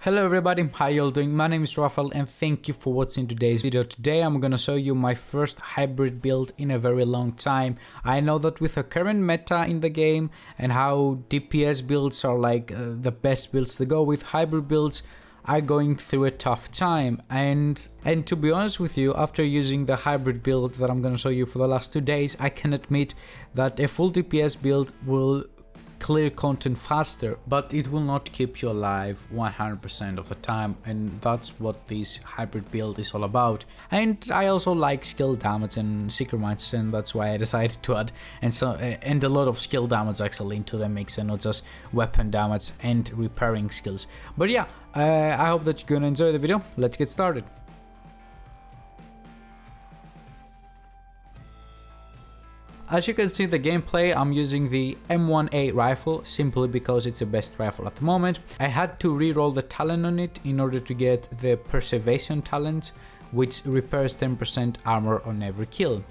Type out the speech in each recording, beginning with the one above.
Hello everybody, how you all doing? My name is Rafael and thank you for watching today's video. Today I'm gonna show you my first hybrid build in a very long time. I know that with the current meta in the game and how DPS builds are like the best builds to go with, hybrid builds are going through a tough time. And to be honest with you, after using the hybrid build that I'm gonna show you for the last 2 days, I can admit that a full DPS build will clear content faster, but it will not keep you alive 100% of the time, and that's what this hybrid build is all about. And I also like skill damage and secret mines, and that's why I decided to add and a lot of skill damage actually into the mix, and not just weapon damage and repairing skills. But yeah, I hope that you're gonna enjoy the video. Let's get started. As you can see the gameplay, I'm using the M1A rifle simply because it's the best rifle at the moment. I had to reroll the talent on it in order to get the preservation talent, which repairs 10% armor on every kill.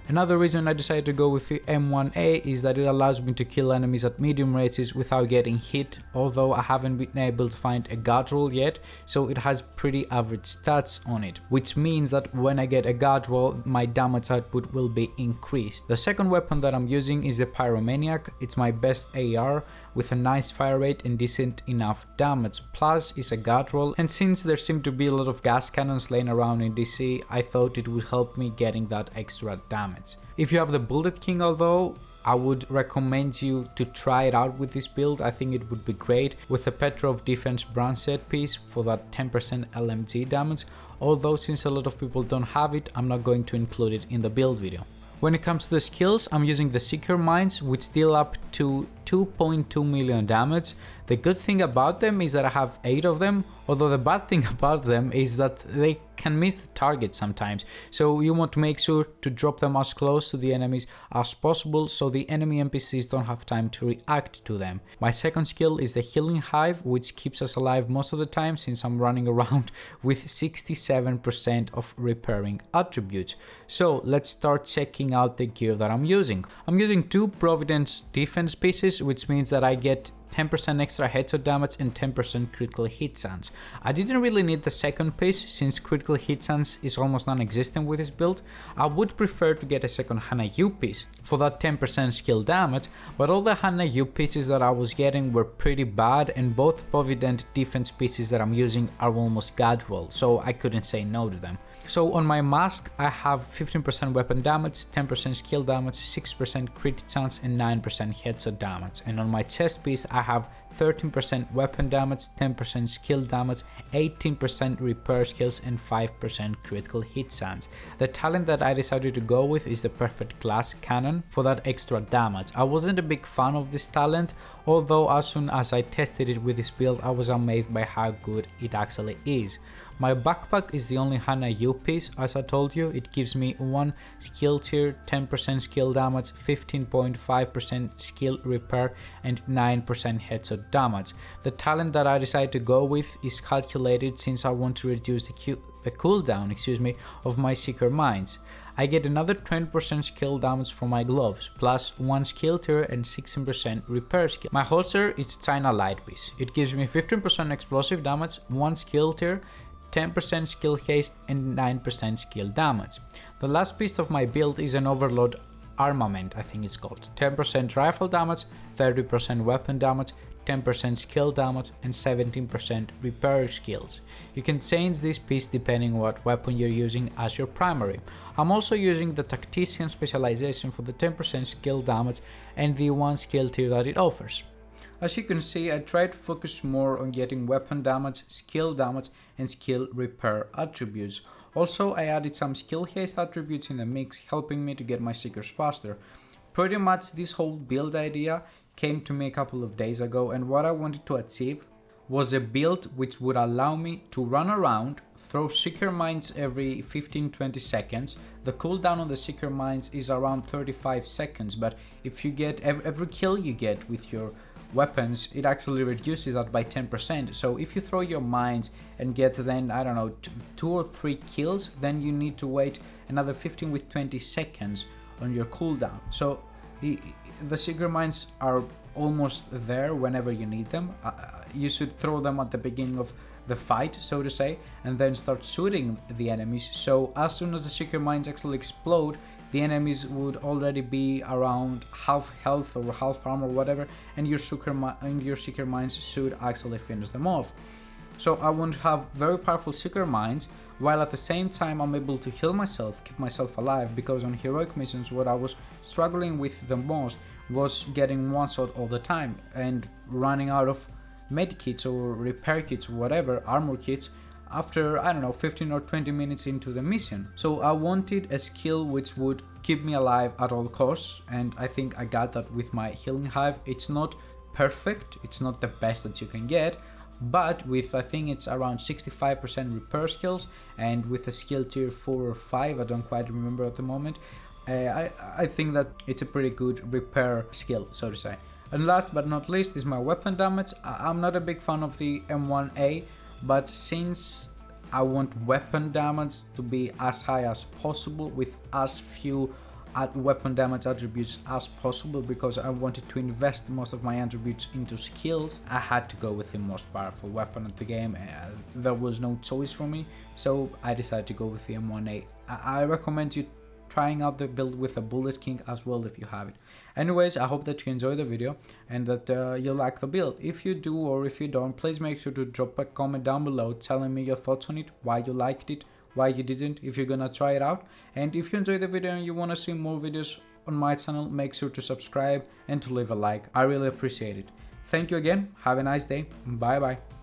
Another reason I decided to go with the M1A is that it allows me to kill enemies at medium ranges without getting hit, although I haven't been able to find a guard roll yet, so it has pretty average stats on it, which means that when I get a guard roll, my damage output will be increased. The second weapon that I'm using is the Pyromaniac. It's my best AR with a nice fire rate and decent enough damage, plus it's a guard roll, and since there seem to be a lot of gas cannons laying around in DC, I thought it would help me getting that extra damage. If you have the Bullet King, although, I would recommend you to try it out with this build. I think it would be great with the Petrov Defense Brand set piece for that 10% LMG damage, although since a lot of people don't have it, I'm not going to include it in the build video. When it comes to the skills, I'm using the Seeker Mines, which deal up to 2.2 million damage. The good thing about them is that I have 8 of them, although the bad thing about them is that they can miss the target sometimes, so you want to make sure to drop them as close to the enemies as possible so the enemy NPCs don't have time to react to them. My second skill is the Healing Hive, which keeps us alive most of the time since I'm running around with 67% of repairing attributes. So let's start checking out the gear that I'm using. I'm using 2 Providence defense pieces, which means that I get 10% extra headshot damage and 10% critical hit chance. I didn't really need the second piece since critical hit chance is almost non-existent with this build. I would prefer to get a second Hana U piece for that 10% skill damage, but all the Hana U pieces that I was getting were pretty bad, and both Provident defense pieces that I'm using are almost god roll, so I couldn't say no to them. So on my mask, I have 15% weapon damage, 10% skill damage, 6% crit chance and 9% headshot damage. And on my chest piece, I have 13% weapon damage, 10% skill damage, 18% repair skills and 5% critical hit chance. The talent that I decided to go with is the Perfect Glass Cannon for that extra damage. I wasn't a big fan of this talent, although as soon as I tested it with this build, I was amazed by how good it actually is. My backpack is the only Hana U piece, as I told you. It gives me 1 skill tier, 10% skill damage, 15.5% skill repair and 9% headshot damage. The talent that I decided to go with is calculated since I want to reduce the cooldown of my Seeker Mines. I get another 20% skill damage from my gloves, plus 1 skill tier and 16% repair skill. My holster is China Light piece. It gives me 15% explosive damage, 1 skill tier, 10% skill haste and 9% skill damage. The last piece of my build is an Overload Armament, I think it's called. 10% rifle damage, 30% weapon damage, 10% skill damage and 17% repair skills. You can change this piece depending on what weapon you're using as your primary. I'm also using the Tactician specialization for the 10% skill damage and the 1 skill tier that it offers. As you can see, I try to focus more on getting weapon damage, skill damage and skill repair attributes. Also, I added some skill haste attributes in the mix, helping me to get my seekers faster. Pretty much this whole build idea came to me a couple of days ago, and what I wanted to achieve was a build which would allow me to run around, throw Seeker Mines every 15-20 seconds. The cooldown on the Seeker Mines is around 35 seconds, but if you get every kill you get with your weapons, it actually reduces that by 10%. So if you throw your mines and get then, I don't know, 2 or 3 kills, then you need to wait another 15 with 20 seconds on your cooldown. So the Seeker Mines are almost there whenever you need them. You should throw them at the beginning of the fight, so to say, and then start shooting the enemies. So as soon as the seeker mines actually explode, the enemies would already be around half health or half armor or whatever, and your seeker mines should actually finish them off. So I want to have very powerful seeker mines, while at the same time I'm able to heal myself, keep myself alive, because on heroic missions what I was struggling with the most was getting one shot all the time and running out of med kits or repair kits or whatever, armor kits, after, I don't know, 15 or 20 minutes into the mission. So I wanted a skill which would keep me alive at all costs, and I think I got that with my healing hive. It's not perfect, it's not the best that you can get, but with, I think it's around 65% repair skills, and with a skill tier 4 or 5, I don't quite remember at the moment, I think that it's a pretty good repair skill, so to say. And last but not least is my weapon damage. I'm not a big fan of the M1A, but since I want weapon damage to be as high as possible with as few weapon damage attributes as possible, because I wanted to invest most of my attributes into skills, I had to go with the most powerful weapon of the game. There was no choice for me, so I decided to go with the M1A. I recommend you trying out the build with a Bullet King as well if you have it. Anyways, I hope that you enjoyed the video and that you like the build. If you do, or if you don't, please make sure to drop a comment down below telling me your thoughts on it, why you liked it, why you didn't, if you're gonna try it out. And if you enjoyed the video and you want to see more videos on my channel, make sure to subscribe and to leave a like. I really appreciate it. Thank you again, have a nice day, bye bye.